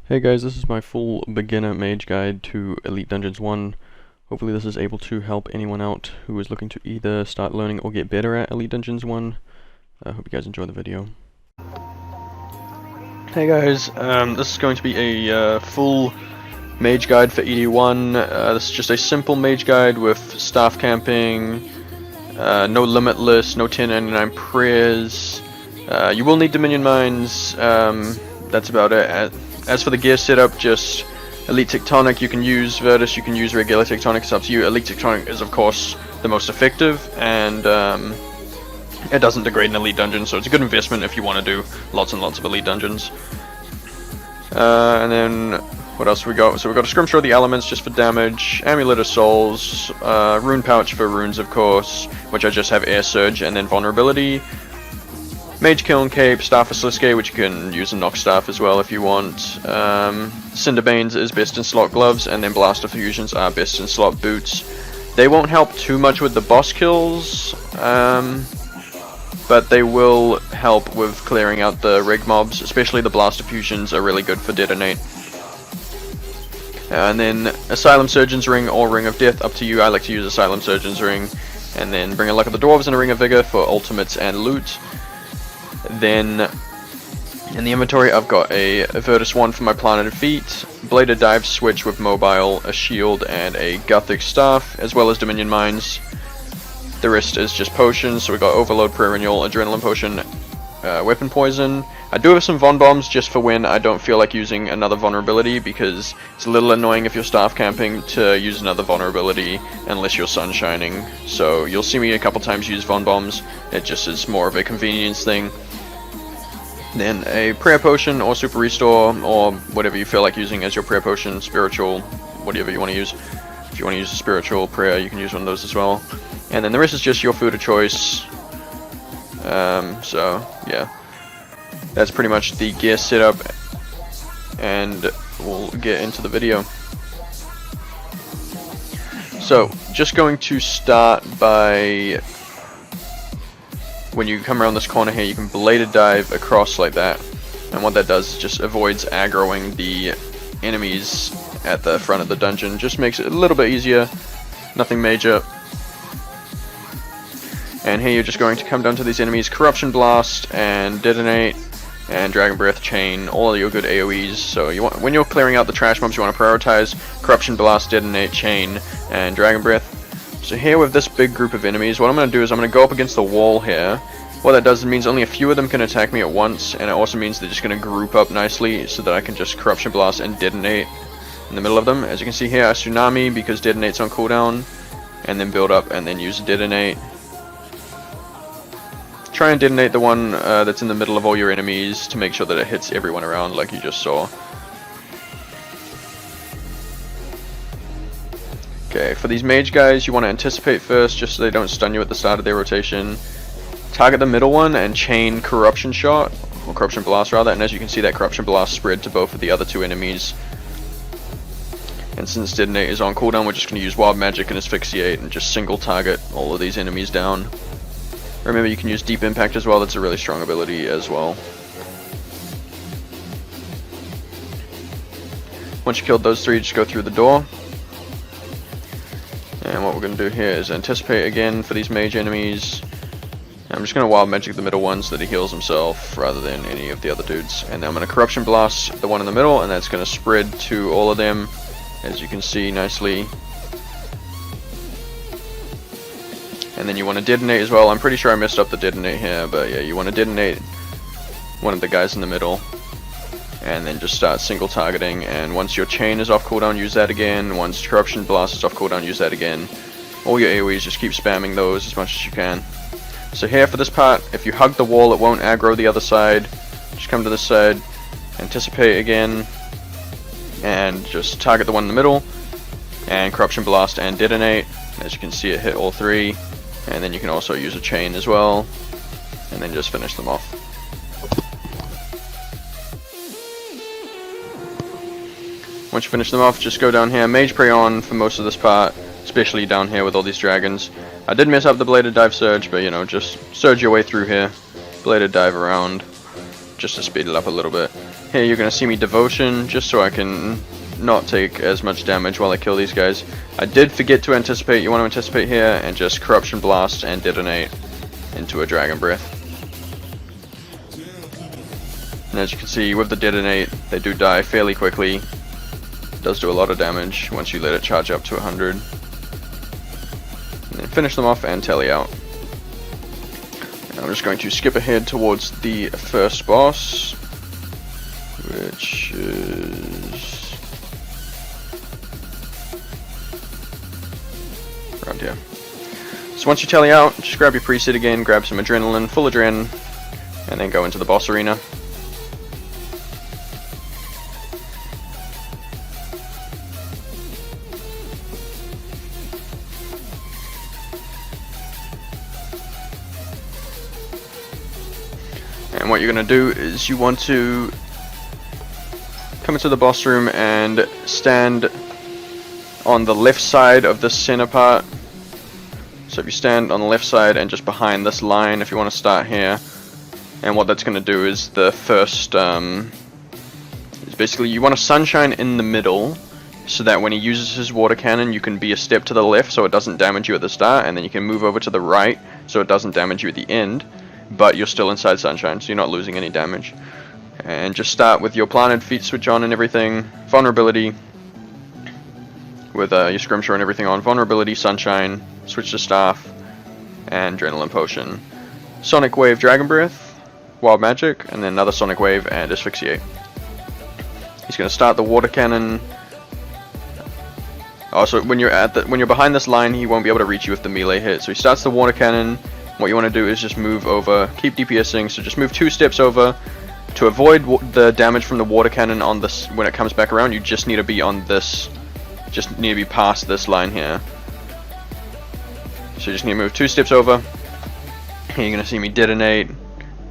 Hey guys, this is my full Beginner Mage guide to Elite Dungeons 1. Hopefully this is able to help anyone out who is looking to either start learning or get better at Elite Dungeons 1. I hope you guys enjoy the video. Hey guys, this is going to be a full Mage guide for ED1. This is just a simple Mage guide with staff camping, no limitless, no 1099 prayers. You will need Dominion Mines, that's about it. As for the gear setup, just Elite Tectonic, you can use Virtus, you can use regular Tectonic, it's up to you. Elite Tectonic is of course the most effective, and it doesn't degrade in Elite Dungeons, so it's a good investment if you want to do lots and lots of Elite Dungeons. And then, what else we got? So we've got a Scrimshaw of the Elements just for damage, Amulet of Souls, Rune Pouch for runes of course, which I just have Air Surge, and then Vulnerability. Mage Kiln Cape, Staff of Sliske, which you can use in Nox Staff as well if you want. Cinderbanes is best in slot gloves, and then Blaster Fusions are best in slot boots. They won't help too much with the boss kills, but they will help with clearing out the rig mobs, especially the Blaster Fusions are really good for Detonate. And then Asylum Surgeon's Ring or Ring of Death, up to you. I like to use Asylum Surgeon's Ring. And then Bring a Luck of the Dwarves and a Ring of Vigor for ultimates and loot. Then in the inventory I've got a Virtus 1 for my Planeted Feet, Bladed Dive Switch with Mobile, a Shield, and a Gothic Staff, as well as Dominion Mines. The rest is just potions, so we got Overload, Prayer Renewal, Adrenaline Potion, Weapon Poison. I do have some Von Bombs just for when I don't feel like using another vulnerability, because it's a little annoying if you're staff camping to use another vulnerability unless you're sun shining. So you'll see me a couple times use Von Bombs, it just is more of a convenience thing. Then a Prayer Potion or Super Restore, or whatever you feel like using as your Prayer Potion, Spiritual, whatever you want to use. If you want to use a Spiritual Prayer, you can use one of those as well. And then the rest is just your food of choice. So, yeah. That's pretty much the gear setup, and we'll get into the video. So, just going to start by... When you come around this corner here, you can Bladed Dive across like that, and what that does is just avoids aggroing the enemies at the front of the dungeon. Just makes it a little bit easier, nothing major. And here you're just going to come down to these enemies, Corruption Blast and Detonate and Dragon Breath, Chain, all of your good AoEs. So you want, when you're clearing out the trash mobs, you want to prioritize Corruption Blast, Detonate, Chain, and Dragon Breath. So here with this big group of enemies, what I'm going to do is I'm going to go up against the wall here. What that does, it means only a few of them can attack me at once, and it also means they're just going to group up nicely so that I can just Corruption Blast and Detonate in the middle of them. As you can see here, a Tsunami because Detonate's on cooldown, and then build up and then use Detonate. Try and detonate the one that's in the middle of all your enemies to make sure that it hits everyone around like you just saw. Okay, for these mage guys, you want to anticipate first just so they don't stun you at the start of their rotation. Target the middle one and chain Corruption Shot, or Corruption Blast rather, and as you can see that Corruption Blast spread to both of the other two enemies. And since Detonate is on cooldown, we're just going to use Wild Magic and Asphyxiate and just single target all of these enemies down. Remember, you can use Deep Impact as well, that's a really strong ability as well. Once you killed those three, just go through the door. And what we're going to do here is anticipate again for these mage enemies. I'm just going to Wild Magic the middle one so that he heals himself rather than any of the other dudes. And then I'm going to Corruption Blast the one in the middle, and that's going to spread to all of them, as you can see nicely. And then you want to Detonate as well. I'm pretty sure I messed up the Detonate here, but yeah, you want to Detonate one of the guys in the middle. And then just start single targeting, and once your Chain is off cooldown, use that again. Once Corruption Blast is off cooldown, use that again. All your AoEs, just keep spamming those as much as you can. So here for this part, if you hug the wall, it won't aggro the other side. Just come to this side, anticipate again, and just target the one in the middle, and Corruption Blast and Detonate. As you can see, it hit all three. And then you can also use a Chain as well, and then just finish them off. Once you finish them off, just go down here, Mage Prey on for most of this part, especially down here with all these dragons. I did mess up the Bladed Dive Surge, but you know, just surge your way through here, Bladed Dive around, just to speed it up a little bit. Here you're going to see me Devotion, just so I can not take as much damage while I kill these guys. I did forget to anticipate. You want to anticipate here and just Corruption Blast and Detonate into a Dragon Breath. And as you can see, with the Detonate, they do die fairly quickly. It does do a lot of damage once you let it charge up to 100. And then finish them off and tally out. And I'm just going to skip ahead towards the first boss, which is around here. So once you tally out, just grab your preset again, grab some adrenaline, full adrenaline, and then go into the boss arena. And what you're going to do is you want to come into the boss room and stand on the left side of this center part. So if you stand on the left side and just behind this line, if you want to start here, and what that's going to do is the first, is basically you want a Sunshine in the middle, so that when he uses his water cannon you can be a step to the left so it doesn't damage you at the start, and then you can move over to the right so it doesn't damage you at the end, but you're still inside Sunshine, so you're not losing any damage. And just start with your planted feet switch on and everything, vulnerability, with your Scrimshaw and everything on, vulnerability, Sunshine, switch to staff, and adrenaline potion. Sonic Wave, Dragon Breath, Wild Magic, and then another Sonic Wave and Asphyxiate. He's going to start the water cannon. Also, when you're behind this line, he won't be able to reach you with the melee hit. So he starts the water cannon. What you want to do is just move over, keep DPSing, so just move 2 steps over. To avoid the damage from the water cannon on this, when it comes back around, you just need to be on this, just need to be past this line here. So you just need to move 2 steps over. And you're going to see me detonate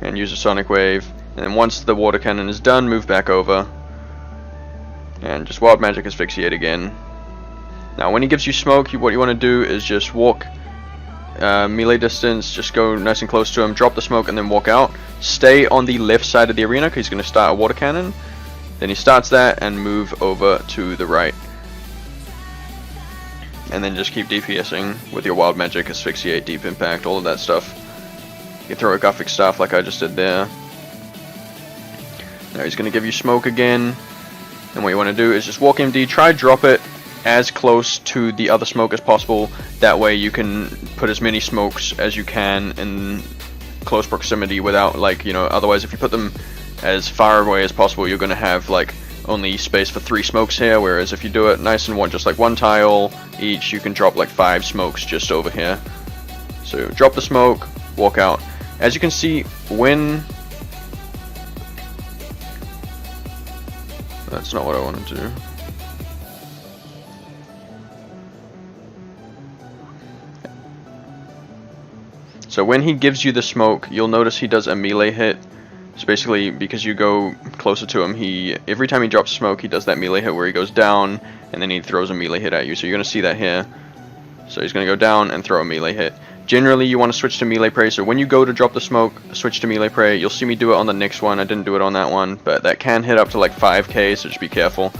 and use a Sonic Wave. And then once the water cannon is done, move back over. And just Wild Magic Asphyxiate again. Now when he gives you smoke, what you want to do is just walk melee distance, just go nice and close to him, drop the smoke, and then walk out. Stay on the left side of the arena because he's going to start a water cannon. Then he starts that and move over to the right. And then just keep DPSing with your Wild Magic, Asphyxiate, Deep Impact, all of that stuff. You can throw a Gothic Staff like I just did there. Now he's going to give you smoke again. And what you want to do is just walk MD, try drop it as close to the other smoke as possible. That way you can put as many smokes as you can in close proximity without, like, you know, otherwise if you put them as far away as possible, you're going to have like only space for 3 smokes here, whereas if you do it nice and just like 1 tile each, you can drop like 5 smokes just over here. So drop the smoke, walk out. As you can see, when that's not what I wanted to do. So when he gives you the smoke, you'll notice he does a melee hit. So basically, because you go closer to him, every time he drops smoke, he does that melee hit where he goes down, and then he throws a melee hit at you. So you're going to see that here. So he's going to go down and throw a melee hit. Generally, you want to switch to melee prey, so when you go to drop the smoke, switch to melee prey. You'll see me do it on the next one. I didn't do it on that one, but that can hit up to like 5k, so just be careful.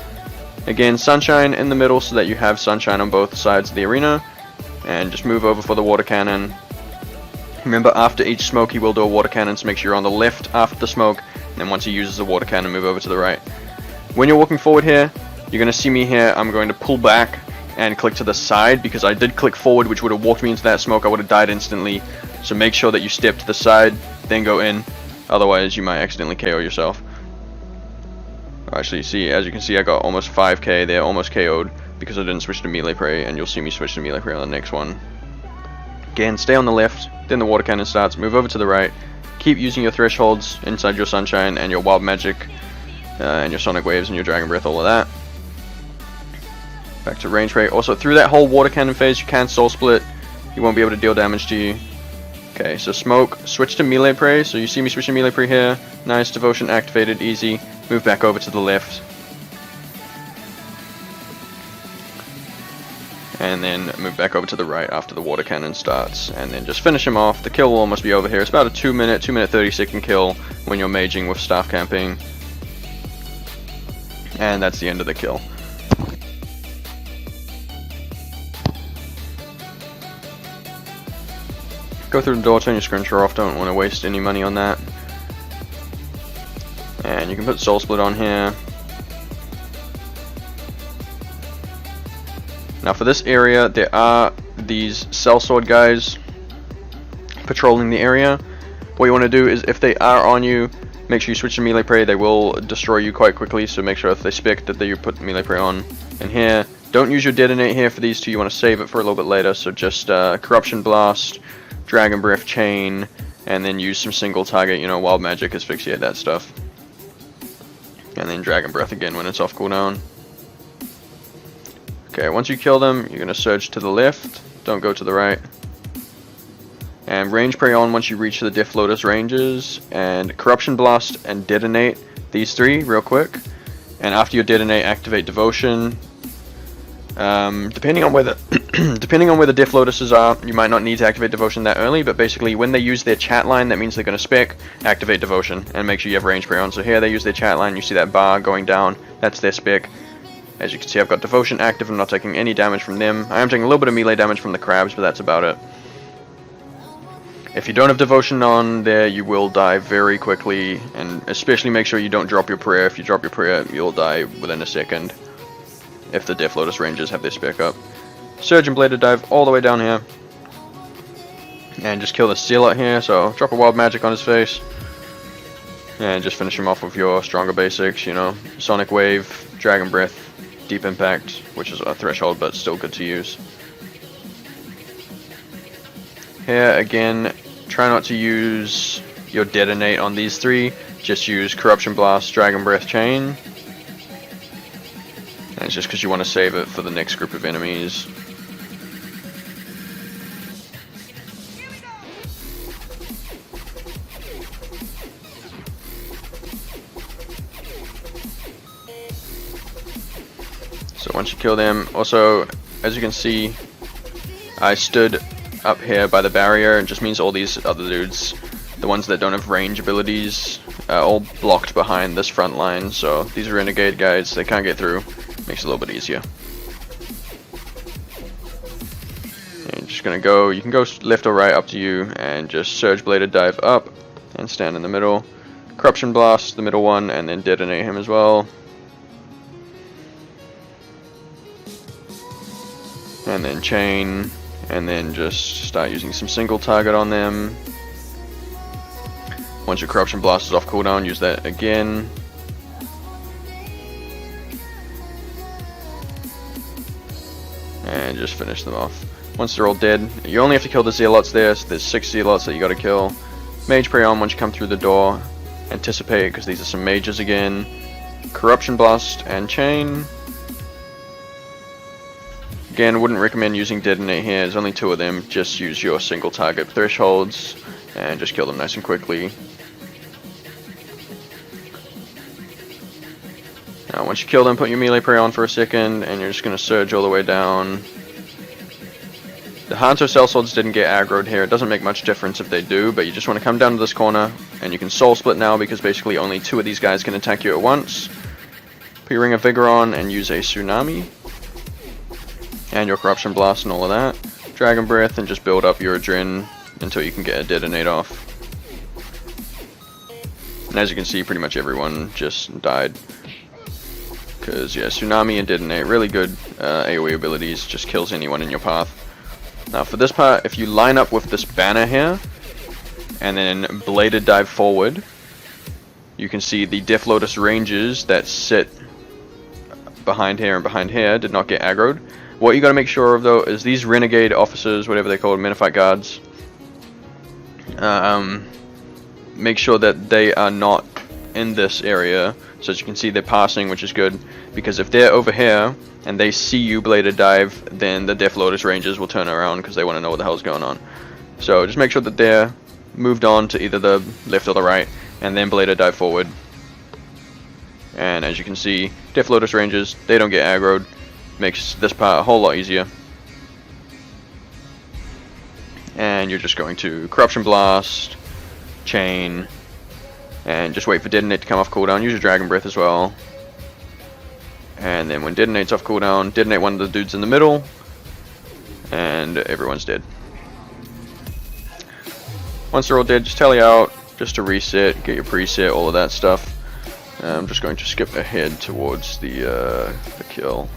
Again, Sunshine in the middle so that you have Sunshine on both sides of the arena, and just move over for the water cannon. Remember, after each smoke he will do a water cannon, so make sure you're on the left after the smoke, and then once he uses the water cannon, move over to the right. When you're walking forward here, you're going to see me here, I'm going to pull back and click to the side, because I did click forward, which would have walked me into that smoke. I would have died instantly, so make sure that you step to the side, then go in, otherwise you might accidentally KO yourself. Actually, see, as you can see, I got almost 5k there, almost KO'd, because I didn't switch to melee prey, and you'll see me switch to melee prey on the next one. Again, stay on the left, then the water cannon starts, move over to the right, keep using your thresholds inside your Sunshine and your Wild Magic, and your Sonic Waves and your Dragon Breath, all of that. Back to range rate. Also, through that whole water cannon phase, you can soul split, you won't be able to deal damage to you. Okay, so smoke, switch to melee prey, so you see me switch to melee prey here, nice, devotion activated, easy, move back over to the left. And then move back over to the right after the water cannon starts, and then just finish him off. The kill will almost be over here. It's about a 2 minute 30 second kill when you're maging with staff camping. And that's the end of the kill. Go through the door, turn your scrimshaw off, don't want to waste any money on that. And you can put Soul Split on here. Now for this area, there are these sellsword guys patrolling the area. What you want to do is, if they are on you, make sure you switch to melee prey. They will destroy you quite quickly, so make sure if they spec that you put melee prey on. And here, don't use your detonate here for these two, you want to save it for a little bit later, so just Corruption Blast, Dragon Breath, Chain, and then use some single target, you know, Wild Magic, Asphyxiate, that stuff. And then Dragon Breath again when it's off cooldown. Okay, once you kill them, you're going to surge to the left, don't go to the right. And range prey on once you reach the Death Lotus ranges, and Corruption Blast and Detonate, these three real quick. And after you detonate, activate Devotion. Depending on where the Death Lotuses are, you might not need to activate Devotion that early, but basically when they use their chat line, that means they're going to spec, activate Devotion, and make sure you have range prey on. So here they use their chat line, you see that bar going down, that's their spec. As you can see, I've got Devotion active, I'm not taking any damage from them. I am taking a little bit of melee damage from the crabs, but that's about it. If you don't have Devotion on there, you will die very quickly, and especially make sure you don't drop your prayer. If you drop your prayer, you'll die within a second. If the Death Lotus ranges have their spec up. Surge and Bladed Dive all the way down here. And just kill the Zealot here, so drop a Wild Magic on his face. And just finish him off with your stronger basics, you know. Sonic Wave, Dragon Breath, Deep Impact, which is a threshold but still good to use. Here again, try not to use your detonate on these three, just use Corruption Blast, Dragon Breath, Chain. And it's just because you want to save it for the next group of enemies. So once you kill them, also, as you can see, I stood up here by the barrier. It just means all these other dudes, the ones that don't have range abilities, all blocked behind this front line. So these are renegade guys, they can't get through. Makes it a little bit easier. And you're just gonna go, you can go left or right, up to you, and just Surge Bladed Dive up and stand in the middle. Corruption Blast, the middle one, and then detonate him as well. And then Chain, and then just start using some single target on them. Once your Corruption Blast is off cooldown, use that again. And just finish them off. Once they're all dead, you only have to kill the Zealots there, so there's 6 Zealots that you gotta kill. Mage Prey on once you come through the door. Anticipate, because these are some mages again. Corruption Blast and Chain. Again, wouldn't recommend using Detonate here, there's only 2 of them. Just use your single target thresholds and just kill them nice and quickly. Now once you kill them, put your melee prey on for a second, and you're just going to surge all the way down. The Hanzo Sellswords didn't get aggroed here, it doesn't make much difference if they do, but you just want to come down to this corner, and you can Soul Split now because basically only 2 of these guys can attack you at once. Put your Ring of Vigor on and use a Tsunami. And your Corruption Blast and all of that. Dragon Breath, and just build up your Adren until you can get a Detonate off. And as you can see, pretty much everyone just died. Because, yeah, Tsunami and Detonate, really good AoE abilities, just kills anyone in your path. Now for this part, if you line up with this banner here, and then Bladed Dive forward, you can see the Death Lotus ranges that sit behind here and behind here did not get aggroed. What you gotta make sure of though is these renegade officers, whatever they call them, Metaphite guards, make sure that they are not in this area. So as you can see, they're passing, which is good, because if they're over here and they see you Bladed Dive, then the Death Lotus ranges will turn around because they want to know what the hell's going on. So just make sure that they're moved on to either the left or the right, and then Bladed Dive forward. And as you can see, Death Lotus ranges, they don't get aggroed. Makes this part a whole lot easier. And you're just going to Corruption Blast, Chain, and just wait for Detonate to come off cooldown. Use your Dragon Breath as well. And then when Detonate's off cooldown, detonate one of the dudes in the middle, and everyone's dead. Once they're all dead, just tally out, just to reset, get your preset, all of that stuff. I'm just going to skip ahead towards the kill.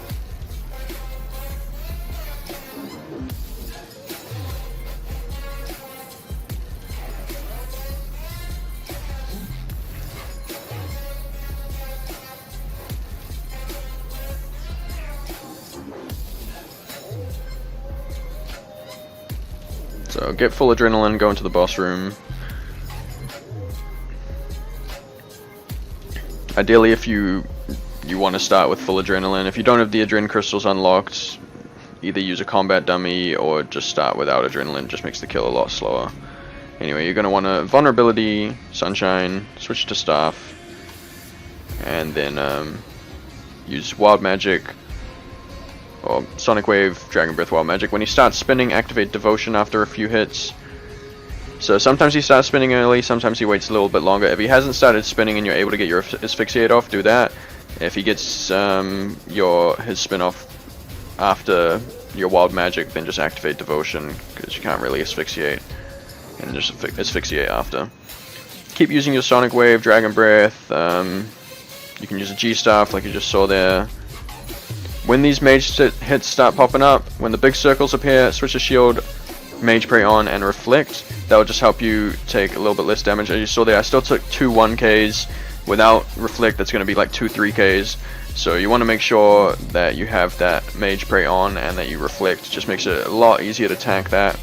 So get full adrenaline, go into the boss room. Ideally, if you want to start with full adrenaline, if you don't have the adrenaline crystals unlocked, either use a combat dummy or just start without adrenaline. It just makes the kill a lot slower. Anyway, you're going to want to vulnerability, sunshine, switch to staff, and then use wild magic, or Sonic Wave, Dragon Breath, Wild Magic. When he starts spinning, activate Devotion after a few hits. So sometimes he starts spinning early, sometimes he waits a little bit longer. If he hasn't started spinning and you're able to get your Asphyxiate off, do that. If he gets his spin off after your Wild Magic, then just activate Devotion, because you can't really Asphyxiate, and just Asphyxiate after. Keep using your Sonic Wave, Dragon Breath. You can use a G-Staff like you just saw there. When these mage hits start popping up, when the big circles appear, switch to shield, mage pray on, and reflect. That will just help you take a little bit less damage. As you saw there, I still took 2 1Ks. Without reflect, that's going to be like 2 3Ks. So you want to make sure that you have that mage pray on and that you reflect. It just makes it a lot easier to tank that.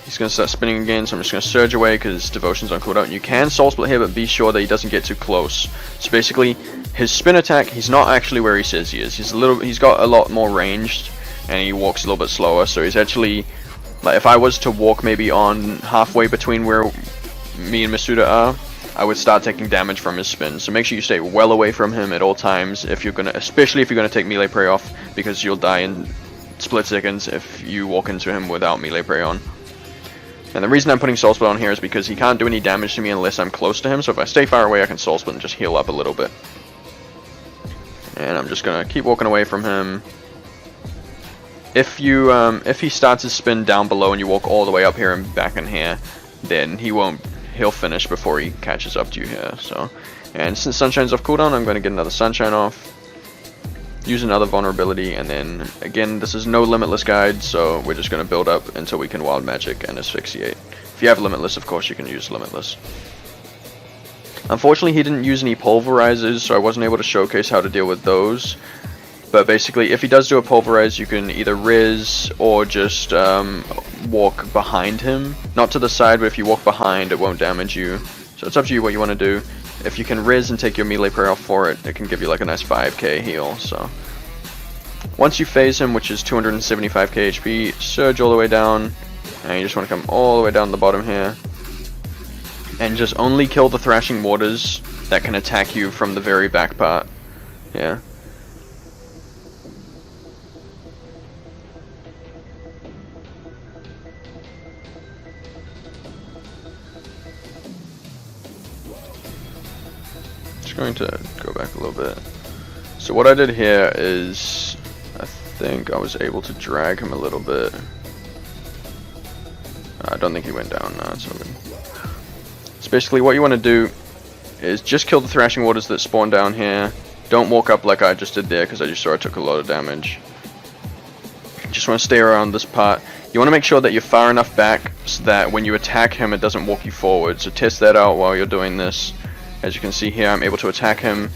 He's going to start spinning again, so I'm just going to surge away because Devotion's on cooldown. You can soul split here, but be sure that he doesn't get too close. So basically, his spin attack, he's not actually where he says he is. He's got a lot more ranged, and he walks a little bit slower. So he's actually, like, if I was to walk maybe on halfway between where me and Masuta are, I would start taking damage from his spin. So make sure you stay well away from him at all times, especially if you're gonna take melee prey off, because you'll die in split seconds if you walk into him without melee prey on. And the reason I'm putting Soul Split on here is because he can't do any damage to me unless I'm close to him, so if I stay far away I can Soul Split and just heal up a little bit. And I'm just gonna keep walking away from him. If he starts his spin down below and you walk all the way up here and back in here, then he'll finish before he catches up to you here. So, and since Sunshine's off cooldown, I'm gonna get another Sunshine off. Use another vulnerability, and then again, this is no limitless guide, so we're just going to build up until we can wild magic and asphyxiate. If you have limitless, of course you can use limitless. Unfortunately, he didn't use any pulverizers, so I wasn't able to showcase how to deal with those. But basically, if he does do a pulverize, you can either res or just walk behind him. Not to the side, but if you walk behind, it won't damage you. So it's up to you what you want to do. If you can res and take your melee prayer off for it, it can give you like a nice 5k heal. So once you phase him, which is 275k HP, surge all the way down, and you just want to come all the way down to the bottom here, and just only kill the thrashing waters that can attack you from the very back part. Yeah. Going to go back a little bit. So what I did here is, I think I was able to drag him a little bit. I don't think he went down. No, it's okay. So basically what you want to do is just kill the thrashing waters that spawn down here. Don't walk up like I just did there, because I just saw I took a lot of damage. Just want to stay around this part. You want to make sure that you're far enough back so that when you attack him it doesn't walk you forward. So test that out while you're doing this. As you can see here, I'm able to attack him,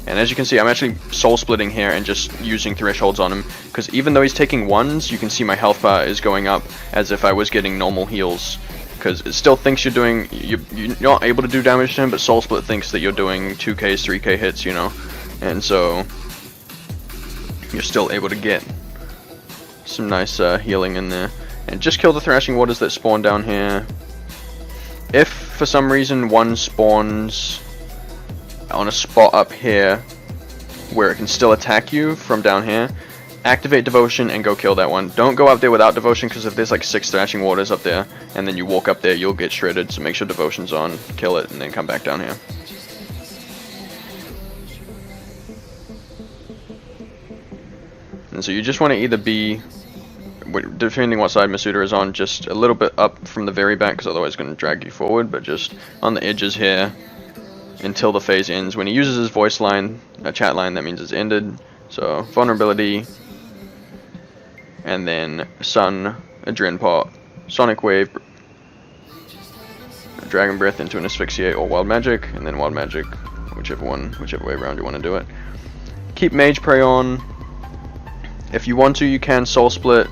and as you can see, I'm actually soul splitting here and just using thresholds on him, because even though he's taking ones, you can see my health bar is going up as if I was getting normal heals, because it still thinks you're not able to do damage to him, but soul split thinks that you're doing 2Ks, 3K hits, you know, and so you're still able to get some nice healing in there. And just kill the thrashing waters that spawn down here. If for some reason one spawns on a spot up here where it can still attack you from down here, activate Devotion and go kill that one. Don't go up there without Devotion, because if there's like 6 thrashing waters up there and then you walk up there, you'll get shredded. So make sure Devotion's on, kill it, and then come back down here. And so you just want to either be, depending what side Masuta is on, just a little bit up from the very back, because otherwise it's going to drag you forward, but just on the edges here until the phase ends. When he uses his voice line, a chat line, that means it's ended. So vulnerability, and then Sun, Adren Pot, Sonic Wave, Dragon Breath into an Asphyxiate or Wild Magic, and then Wild Magic, whichever way around you want to do it. Keep Mage Prey on. If you want to, you can Soul Split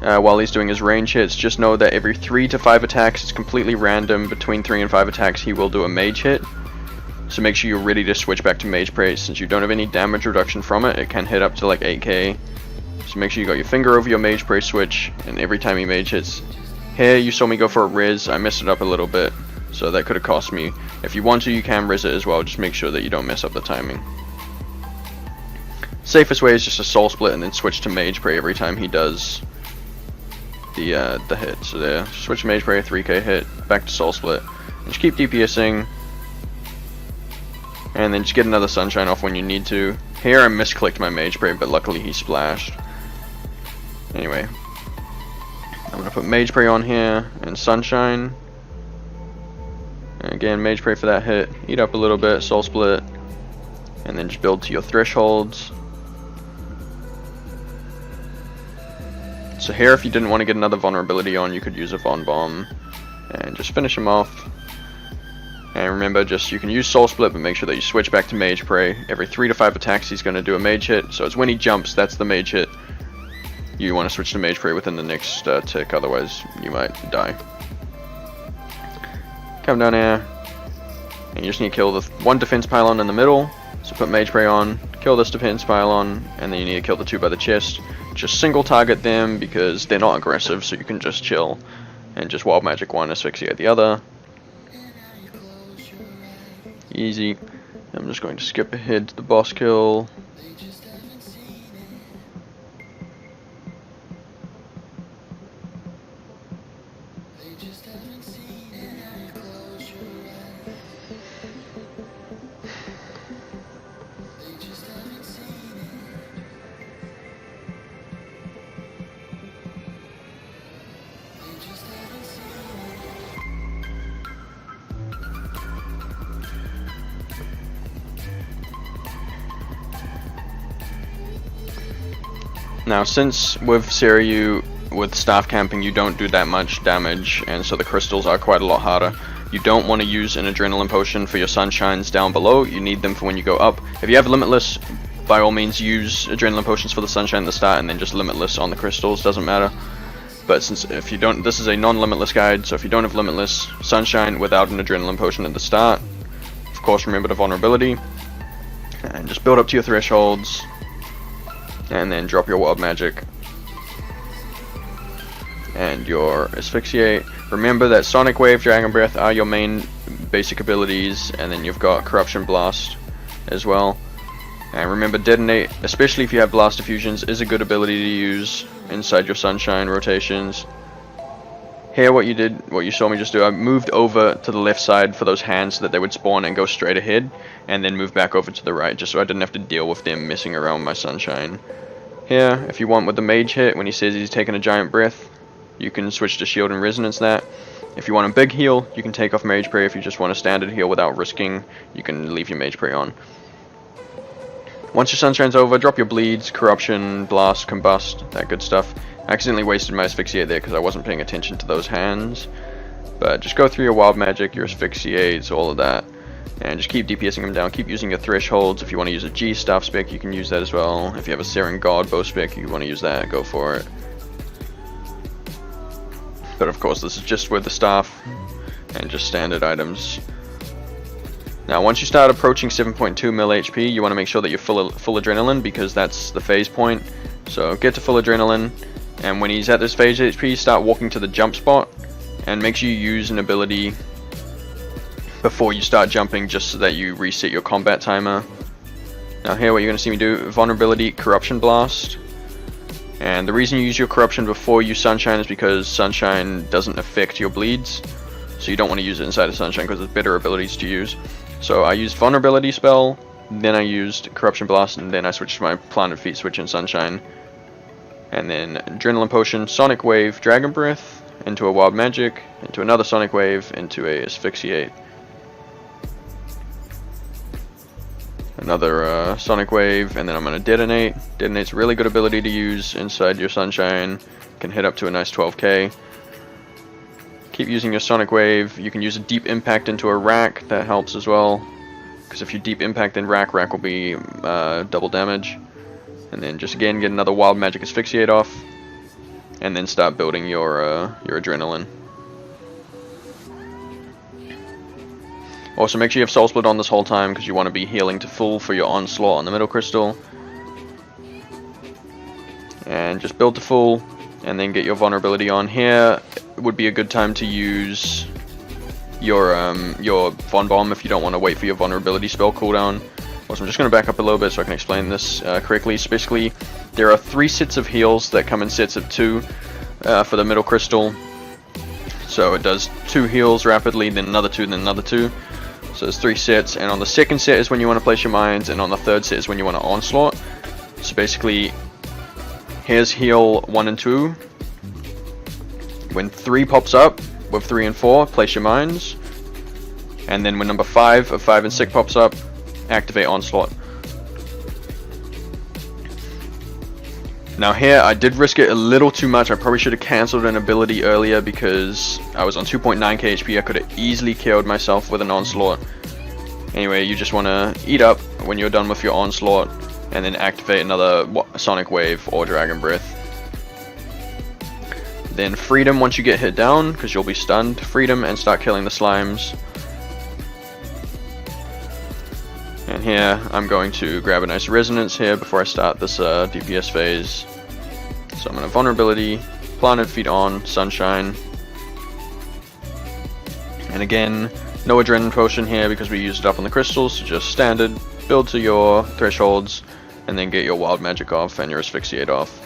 while he's doing his range hits. Just know that every 3 to 5 attacks, it's completely random. Between 3 and 5 attacks, he will do a Mage hit. So make sure you're ready to switch back to Mage Prey. Since you don't have any damage reduction from it, it can hit up to like 8k. So make sure you got your finger over your Mage Prey switch, and every time he Mage hits. Here, you saw me go for a Riz. I messed it up a little bit, so that could have cost me. If you want to, you can Riz it as well. Just make sure that you don't mess up the timing. Safest way is just a Soul Split and then switch to Mage Prey every time he does the hit. So there, switch to Mage Prey, 3k hit, back to Soul Split. And just keep DPSing. And then just get another Sunshine off when you need to. Here I misclicked my Mage Prey, but luckily he splashed. Anyway, I'm going to put Mage Prey on here and Sunshine. And again, Mage Prey for that hit. Eat up a little bit, Soul Split. And then just build to your thresholds. So here, if you didn't want to get another vulnerability on, you could use a Von Bomb and just finish him off. And remember, just you can use Soul Split, but make sure that you switch back to Mage Prey. Every 3 to 5 attacks, he's going to do a Mage hit. So it's when he jumps, that's the Mage hit. You want to switch to Mage Prey within the next tick, otherwise you might die. Come down here, and you just need to kill the one defense pylon in the middle. So put Mage Prey on, kill this defense pylon, and then you need to kill the 2 by the chest. Just single target them because they're not aggressive, so you can just chill and just Wild Magic one, Asphyxiate the other. Easy. I'm just going to skip ahead to the boss kill. Now, since with Seiryu, with staff camping, you don't do that much damage, and so the crystals are quite a lot harder. You don't want to use an adrenaline potion for your sunshines down below. You need them for when you go up. If you have limitless, by all means use adrenaline potions for the sunshine at the start, and then just limitless on the crystals, doesn't matter. But since if you don't, this is a non-limitless guide, so if you don't have limitless sunshine without an adrenaline potion at the start, of course remember the vulnerability, and just build up to your thresholds. And then drop your Wild Magic and your Asphyxiate. Remember that Sonic Wave, Dragon Breath are your main basic abilities, and then you've got Corruption Blast as well. And remember, Detonate, especially if you have Blast Diffusions, is a good ability to use inside your Sunshine rotations. Here what you saw me just do, I moved over to the left side for those hands so that they would spawn and go straight ahead, and then move back over to the right just so I didn't have to deal with them messing around with my Sunshine. Here, if you want with the Mage hit, when he says he's taking a giant breath, you can switch to Shield and Resonance that. If you want a big heal, you can take off Mage Prey. If you just want a standard heal without risking, you can leave your Mage Prey on. Once your Sunshine's over, drop your Bleeds, Corruption, Blast, Combust, that good stuff. I accidentally wasted my Asphyxiate there because I wasn't paying attention to those hands. But just go through your Wild Magic, your Asphyxiates, all of that. And just keep DPSing them down, keep using your thresholds. If you want to use a G staff spec, you can use that as well. If you have a Searing God bow spec, you want to use that, go for it. But of course, this is just with the staff and just standard items. Now, once you start approaching 7.2 mil HP, you want to make sure that you're full adrenaline because that's the phase point. So get to full adrenaline, and when he's at this phase HP, start walking to the jump spot, and make sure you use an ability before you start jumping just so that you reset your combat timer. Now here what you're going to see me do, Vulnerability, Corruption Blast. And the reason you use your Corruption before you Sunshine is because Sunshine doesn't affect your bleeds. So you don't want to use it inside of Sunshine because there's better abilities to use. So I used Vulnerability spell, then I used Corruption Blast, and then I switched to my Planted Feet switch in Sunshine and then Adrenaline Potion, Sonic Wave, Dragon Breath, into a Wild Magic, into another Sonic Wave, into a Asphyxiate. Another Sonic Wave, and then I'm going to Detonate. Detonate's a really good ability to use inside your Sunshine. Can hit up to a nice 12k. Keep using your Sonic Wave. You can use a Deep Impact into a Rack, that helps as well. Because if you Deep Impact in Rack, Rack will be double damage. And then just again get another Wild Magic Asphyxiate off. And then start building your Adrenaline. Also make sure you have Soul Split on this whole time because you want to be healing to full for your Onslaught on the middle crystal. And just build to full and then get your vulnerability on. Here would be a good time to use your Von Bomb if you don't want to wait for your vulnerability spell cooldown. Also, I'm just going to back up a little bit so I can explain this correctly. So basically, there are 3 sets of heals that come in sets of 2 for the middle crystal. So it does 2 heals rapidly, then another 2, then another 2. So there's 3 sets, and on the second set is when you want to place your mines, and on the third set is when you want to Onslaught. So basically, here's heal 1 and 2. When 3 pops up, with 3 and 4, place your mines. And then when number 5 of 5 and 6 pops up, activate Onslaught. Now here, I did risk it a little too much. I probably should have cancelled an ability earlier because I was on 2.9k HP. I could have easily killed myself with an Onslaught. Anyway, you just want to eat up when you're done with your Onslaught and then activate another Sonic Wave or Dragon Breath. Then Freedom once you get hit down because you'll be stunned. Freedom and start killing the slimes. And here, I'm going to grab a nice Resonance here before I start this DPS phase. So I'm going to Vulnerability, Planted Feet on, Sunshine. And again, no Adrenaline Potion here because we used it up on the crystals, so just standard, build to your thresholds, and then get your Wild Magic off and your Asphyxiate off.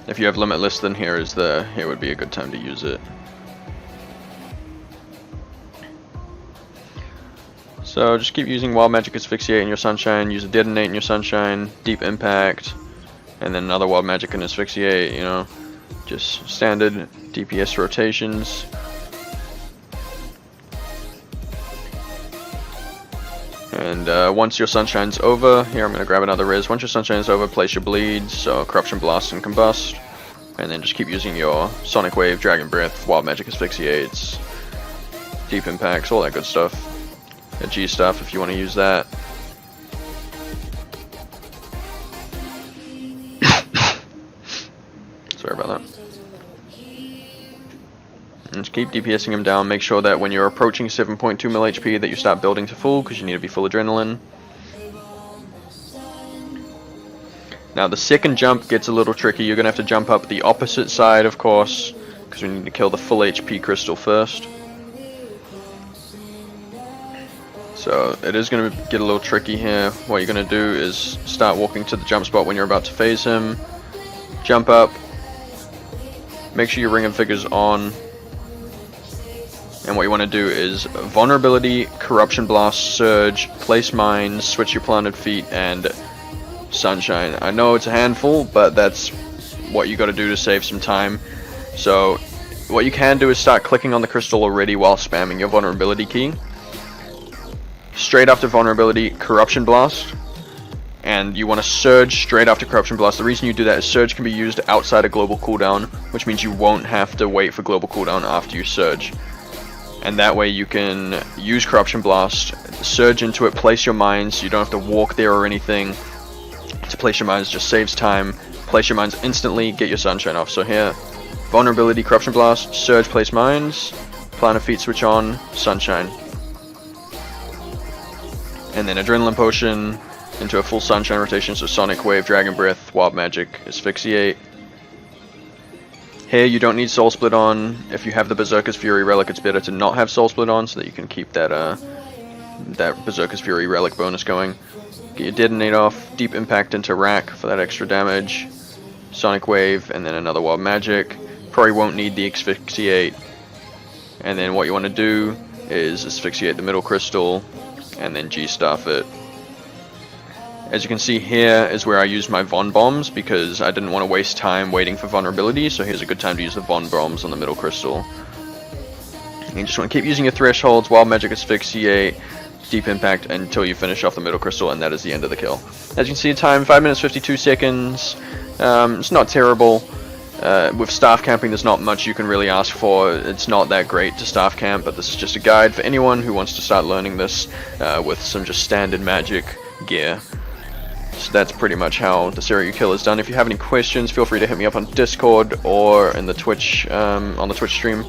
If you have Limitless, then here would be a good time to use it. So just keep using Wild Magic Asphyxiate in your Sunshine, use a Detonate in your Sunshine, Deep Impact, and then another Wild Magic and Asphyxiate, you know, just standard DPS rotations. And once your Sunshine's over, here I'm going to grab another Riz, once your Sunshine's over, place your Bleeds, so Corruption Blast and Combust, and then just keep using your Sonic Wave, Dragon Breath, Wild Magic Asphyxiates, Deep Impacts, all that good stuff. G stuff if you want to use that. Sorry about that. And just keep DPSing him down. Make sure that when you're approaching 7.2 mil HP that you start building to full because you need to be full Adrenaline. Now the second jump gets a little tricky. You're going to have to jump up the opposite side, of course, because we need to kill the full HP crystal first. So it is going to get a little tricky here. What you're going to do is start walking to the jump spot when you're about to phase him. Jump up. Make sure your Ring of Vigor's on. And what you want to do is Vulnerability, Corruption Blast, Surge, place mines, switch your Planted Feet, and Sunshine. I know it's a handful, but that's what you got to do to save some time. So what you can do is start clicking on the crystal already while spamming your Vulnerability key. Straight after Vulnerability, Corruption Blast, and you want to Surge straight after Corruption Blast. The reason you do that is Surge can be used outside of global cooldown, which means you won't have to wait for global cooldown after you Surge. And that way you can use Corruption Blast, Surge into it, place your mines, you don't have to walk there or anything to place your mines, just saves time. Place your mines instantly, get your Sunshine off. So here, Vulnerability, Corruption Blast, Surge, place mines, Planted Feet switch on, Sunshine. And then Adrenaline Potion into a full Sunshine rotation, so Sonic Wave, Dragon Breath, Wild Magic, Asphyxiate. Here you don't need Soul Split on. If you have the Berserker's Fury Relic, it's better to not have Soul Split on so that you can keep that that Berserker's Fury Relic bonus going. Get your Detonate off, Deep Impact into Rack for that extra damage, Sonic Wave, and then another Wild Magic. Probably won't need the Asphyxiate. And then what you want to do is Asphyxiate the middle crystal, and then G-Staff it. As you can see, here is where I used my Von Bombs because I didn't want to waste time waiting for vulnerability, so here's a good time to use the Von Bombs on the middle crystal. And you just want to keep using your thresholds, Wild Magic Asphyxiate, Deep Impact until you finish off the middle crystal, and that is the end of the kill. As you can see, time 5 minutes 52 seconds. It's not terrible. With staff camping, there's not much you can really ask for. It's not that great to staff camp, but this is just a guide for anyone who wants to start learning this with some just standard magic gear. So that's pretty much how the serial kill is done. If you have any questions, feel free to hit me up on Discord or in the Twitch on the Twitch stream.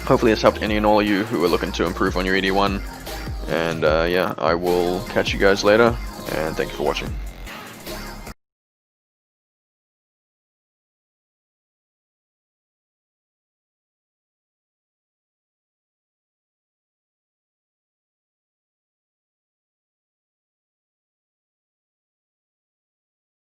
Hopefully this helped any and all of you who are looking to improve on your ED1. And yeah, I will catch you guys later, and thank you for watching.